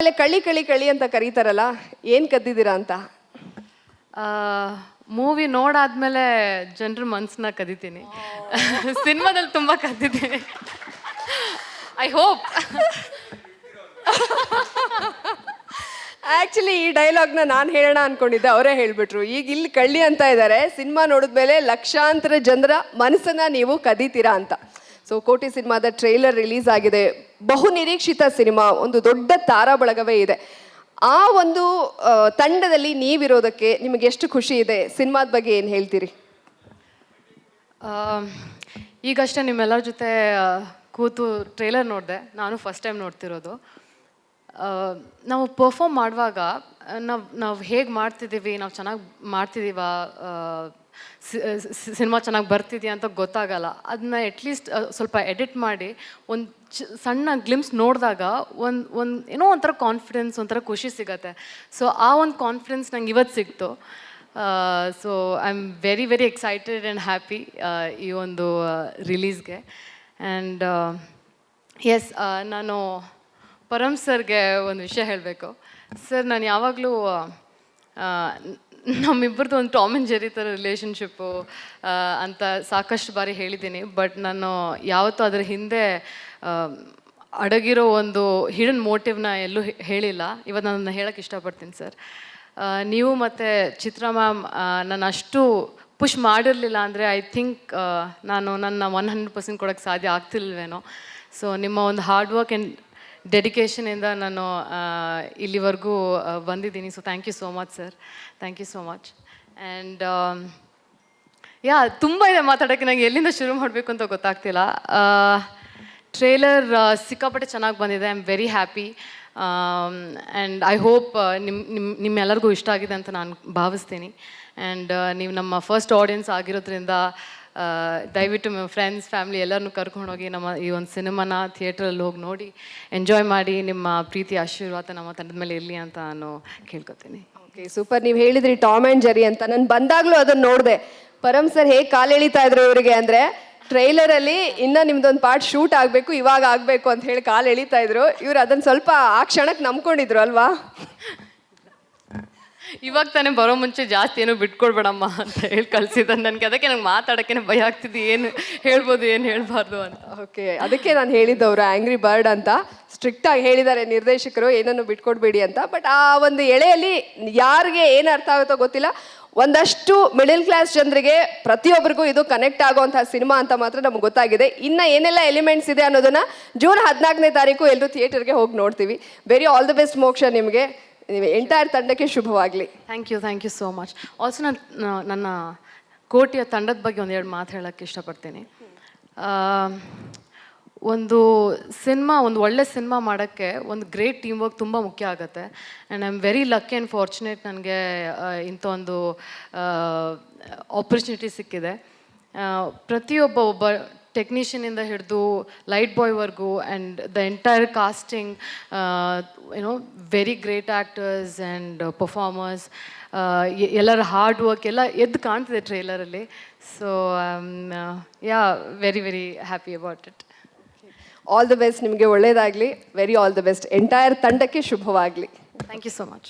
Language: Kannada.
ಆಮೇಲೆ ಕಳ್ಳಿ ಕಳ್ಳಿ ಕಳ್ಳಿ ಅಂತ ಕರೀತಾರಲ್ಲ, ಏನ್ ಕದ್ದಿದ್ದೀರಾ ಅಂತ? ಮೂವಿ ನೋಡಾದ್ಮೇಲೆ ಜನರ ಮನ್ಸನ್ನ ಕದಿತೀನಿ. ಸಿನಿಮಾದಲ್ಲಿ ತುಂಬಾ ಕದ್ದಿದ್ದೀನಿ. I hope. ಆಕ್ಚುಲಿ ಈ ಡೈಲಾಗ್ನ ನಾನು ಹೇಳೋಣ ಅನ್ಕೊಂಡಿದ್ದೆ, ಅವರೇ ಹೇಳ್ಬಿಟ್ರು. ಈಗ ಇಲ್ಲಿ ಕಳ್ಳಿ ಅಂತ ಇದ್ದಾರೆ, ಸಿನಿಮಾ ನೋಡಿದ್ಮೇಲೆ ಲಕ್ಷಾಂತರ ಜನರ ಮನಸ್ಸನ್ನ ನೀವು ಕದೀತೀರಾ ಅಂತ. ಸೊ ಕೋಟಿ ಸಿನಿಮಾದ ಟ್ರೈಲರ್ ರಿಲೀಸ್ ಆಗಿದೆ. ಬಹು ನಿರೀಕ್ಷಿತ ಸಿನಿಮಾ, ಒಂದು ದೊಡ್ಡ ತಾರಾ ಬಳಗವೇ ಇದೆ. ಆ ಒಂದು ತಂಡದಲ್ಲಿ ನೀವಿರೋದಕ್ಕೆ ನಿಮಗೆ ಎಷ್ಟು ಖುಷಿ ಇದೆ? ಸಿನಿಮಾದ ಬಗ್ಗೆ ಏನು ಹೇಳ್ತೀರಿ? ಈಗಷ್ಟೇ ನಿಮ್ಮೆಲ್ಲರ ಜೊತೆ ಕೂತು ಟ್ರೈಲರ್ ನೋಡಿದೆ. ನಾನು ಫಸ್ಟ್ ಟೈಮ್ ನೋಡ್ತಿರೋದು. ನಾವು ಪರ್ಫಾರ್ಮ್ ಮಾಡುವಾಗ ನಾವು ಹೇಗೆ ಮಾಡ್ತಿದ್ದೀವಿ, ನಾವು ಚೆನ್ನಾಗಿ ಮಾಡ್ತಿದ್ದೀವ, ಸಿನಿಮಾ ಚೆನ್ನಾಗಿ ಬರ್ತಿದೆಯಾ ಅಂತ ಗೊತ್ತಾಗಲ್ಲ. ಅದನ್ನ ಅಟ್ಲೀಸ್ಟ್ ಸ್ವಲ್ಪ ಎಡಿಟ್ ಮಾಡಿ ಒಂದು ಸಣ್ಣ ಗ್ಲಿಮ್ಸ್ ನೋಡಿದಾಗ ಏನೋ ಒಂಥರ ಕಾನ್ಫಿಡೆನ್ಸ್, ಒಂಥರ ಖುಷಿ ಸಿಗತ್ತೆ. ಸೊ ಆ ಒಂದು ಕಾನ್ಫಿಡೆನ್ಸ್ ನಂಗೆ ಇವತ್ತು ಸಿಕ್ತು. So I am very very excited and happy ಈ ಒಂದು ರಿಲೀಸ್ಗೆ. ಆ್ಯಂಡ್ ಎಸ್, ನಾನು ಪರಮ್ ಸರ್ಗೆ ಒಂದು ವಿಷಯ ಹೇಳಬೇಕು. ಸರ್, ನಾನು ಯಾವಾಗಲೂ ನಮ್ಮಿಬ್ಬರದ್ದು ಒಂದು ಟಾಮ್ ಆ್ಯಂಡ್ ಜೆರ್ರಿ ಥರ ರಿಲೇಷನ್ಶಿಪ್ಪು ಅಂತ ಸಾಕಷ್ಟು ಬಾರಿ ಹೇಳಿದ್ದೀನಿ. ಬಟ್ ನಾನು ಯಾವತ್ತೂ ಅದರ ಹಿಂದೆ ಅಡಗಿರೋ ಒಂದು ಹಿಡನ್ ಮೋಟಿವ್ನ ಎಲ್ಲೂ ಹೇಳಿಲ್ಲ. ಇವತ್ತು ನಾನು ಹೇಳೋಕ್ಕೆ ಇಷ್ಟಪಡ್ತೀನಿ ಸರ್. ನೀವು ಮತ್ತು ಚಿತ್ರ ಮ್ಯಾಮ್ ನಾನು ಅಷ್ಟು ಪುಷ್ ಮಾಡಿರಲಿಲ್ಲ ಅಂದರೆ ಐ ಥಿಂಕ್ ನಾನು ನನ್ನ 100% ಕೊಡೋಕ್ಕೆ ಸಾಧ್ಯ ಆಗ್ತಿಲ್ವೇನೋ. ಸೊ ನಿಮ್ಮ ಒಂದು ಹಾರ್ಡ್ ವರ್ಕ್ ಆ್ಯಂಡ್ ಡೆಡಿಕೇಶನಿಂದ ನಾನು ಇಲ್ಲಿವರೆಗೂ ಬಂದಿದ್ದೀನಿ. So thank you so much sir, thank you so much. And ತುಂಬ ಇದೆ ಮಾತಾಡೋಕ್ಕೆ, ನಂಗೆ ಎಲ್ಲಿಂದ ಶುರು ಮಾಡಬೇಕು ಅಂತ ಗೊತ್ತಾಗ್ತಿಲ್ಲ. ಟ್ರೇಲರ್ ಸಿಕ್ಕಾಪಟ್ಟೆ ಚೆನ್ನಾಗಿ ಬಂದಿದೆ. I am very happy. And I hope ನಿಮ್ಮೆಲ್ಲರಿಗೂ ಇಷ್ಟ ಆಗಿದೆ ಅಂತ ನಾನು ಭಾವಿಸ್ತೀನಿ. ಆ್ಯಂಡ್ ನೀವು ನಮ್ಮ ಫಸ್ಟ್ ಆಡಿಯನ್ಸ್ ಆಗಿರೋದ್ರಿಂದ ದಯವಿಟ್ಟು ನಿಮ್ಮ ಫ್ರೆಂಡ್ಸ್, ಫ್ಯಾಮಿಲಿ ಎಲ್ಲರನ್ನೂ ಕರ್ಕೊಂಡೋಗಿ ನಮ್ಮ ಈ ಒಂದು ಸಿನಿಮಾನ ಥಿಯೇಟ್ರಲ್ಲಿ ಹೋಗಿ ನೋಡಿ ಎಂಜಾಯ್ ಮಾಡಿ. ನಿಮ್ಮ ಪ್ರೀತಿ ಆಶೀರ್ವಾದ ನಮ್ಮ ತಂಡದ ಮೇಲೆ ಇರಲಿ ಅಂತ ನಾನು ಕೇಳ್ಕೊತೀನಿ. Okay, super. ನೀವು ಹೇಳಿದ್ರಿ ಟಾಮ್ ಆ್ಯಂಡ್ ಜೆರ್ರಿ ಅಂತ. ನಾನು ಬಂದಾಗಲೂ ಅದನ್ನು ನೋಡಿದೆ. ಪರಮ್ ಸರ್ ಹೇಗೆ ಕಾಲು ಎಳಿತಾ ಇದ್ರು ಇವರಿಗೆ ಅಂದರೆ, ಟ್ರೈಲರಲ್ಲಿ ಇನ್ನೂ ನಿಮ್ದೊಂದು ಪಾರ್ಟ್ ಶೂಟ್ ಆಗಬೇಕು, ಇವಾಗ ಆಗಬೇಕು ಅಂತ ಹೇಳಿ ಕಾಲು ಎಳಿತಾ ಇದ್ರು. ಇವ್ರು ಅದನ್ನು ಸ್ವಲ್ಪ ಆ ಕ್ಷಣಕ್ಕೆ ನಂಬ್ಕೊಂಡಿದ್ರು ಅಲ್ವಾ? ಇವಾಗ ತಾನೇ ಬರೋ ಮುಂಚೆ ಜಾಸ್ತಿ ಏನೋ ಬಿಟ್ಕೊಡ್ಬೇಡಮ್ಮ ಅಂತ ಹೇಳಿ ಕಳಿಸಿದ್ದ ನನಗೆ. ಅದಕ್ಕೆ ನಂಗೆ ಮಾತಾಡೋಕ್ಕೆ ಭಯ ಆಗ್ತಿದ್ದು, ಏನು ಹೇಳ್ಬೋದು ಏನು ಹೇಳ್ಬಾರ್ದು ಅಂತ. ಓಕೆ, ಅದಕ್ಕೆ ನಾನು ಹೇಳಿದ್ದವರು ಆ್ಯಂಗ್ರಿ ಬರ್ಡ್ ಅಂತ ಸ್ಟ್ರಿಕ್ಟಾಗಿ ಹೇಳಿದ್ದಾರೆ ನಿರ್ದೇಶಕರು, ಏನನ್ನು ಬಿಟ್ಕೊಡ್ಬೇಡಿ ಅಂತ. ಬಟ್ ಆ ಒಂದು ಎಳೆಯಲ್ಲಿ ಯಾರಿಗೆ ಏನು ಅರ್ಥ ಆಗುತ್ತೋ ಗೊತ್ತಿಲ್ಲ, ಒಂದಷ್ಟು ಮಿಡಲ್ ಕ್ಲಾಸ್ ಜನರಿಗೆ ಪ್ರತಿಯೊಬ್ಬರಿಗೂ ಇದು ಕನೆಕ್ಟ್ ಆಗೋವಂಥ ಸಿನಿಮಾ ಅಂತ ಮಾತ್ರ ನಮ್ಗೆ ಗೊತ್ತಾಗಿದೆ. ಇನ್ನು ಏನೆಲ್ಲ ಎಲಿಮೆಂಟ್ಸ್ ಇದೆ ಅನ್ನೋದನ್ನು ಜೂನ್ 14ನೇ ತಾರೀಕು ಎಲ್ಲರೂ ಥಿಯೇಟರ್ಗೆ ಹೋಗಿ ನೋಡ್ತೀವಿ. ವೆರಿ ಆಲ್ ದ ಬೆಸ್ಟ್ ಮೋಕ್ಷ ನಿಮಗೆ, ಎಂಟೈರ್ ತಂಡಕ್ಕೆ ಶುಭವಾಗಲಿ. Thank you so much. Also ನನ್ನ ಕೋಟಿಯ ತಂಡದ ಬಗ್ಗೆ ಒಂದೆರಡು ಮಾತು ಹೇಳೋಕ್ಕೆ ಇಷ್ಟಪಡ್ತೀನಿ. ಒಂದು ಒಳ್ಳೆ ಸಿನಿಮಾ ಮಾಡೋಕ್ಕೆ ಒಂದು ಗ್ರೇಟ್ ಟೀಮ್ ವರ್ಕ್ ತುಂಬ ಮುಖ್ಯ ಆಗುತ್ತೆ. And I am very lucky and fortunate, ನನಗೆ ಇಂಥ ಒಂದು ಆಪರ್ಚುನಿಟಿ ಸಿಕ್ಕಿದೆ. ಒಬ್ಬ ಟೆಕ್ನಿಷಿಯನಿಂದ ಹಿಡಿದು ಲೈಟ್ ಬಾಯ್ವರೆಗೂ and the entire casting, very great actors and performers, ಎಲ್ಲರ ಹಾರ್ಡ್ ವರ್ಕ್ ಎಲ್ಲ ಎದ್ದು ಕಾಣ್ತಿದೆ ಟ್ರೈಲರಲ್ಲಿ. So very very happy about it. All the best, ನಿಮಗೆ ಒಳ್ಳೆಯದಾಗಲಿ. Very all the best. Entire ತಂಡಕ್ಕೆ ಶುಭವಾಗಲಿ. Thank you so much.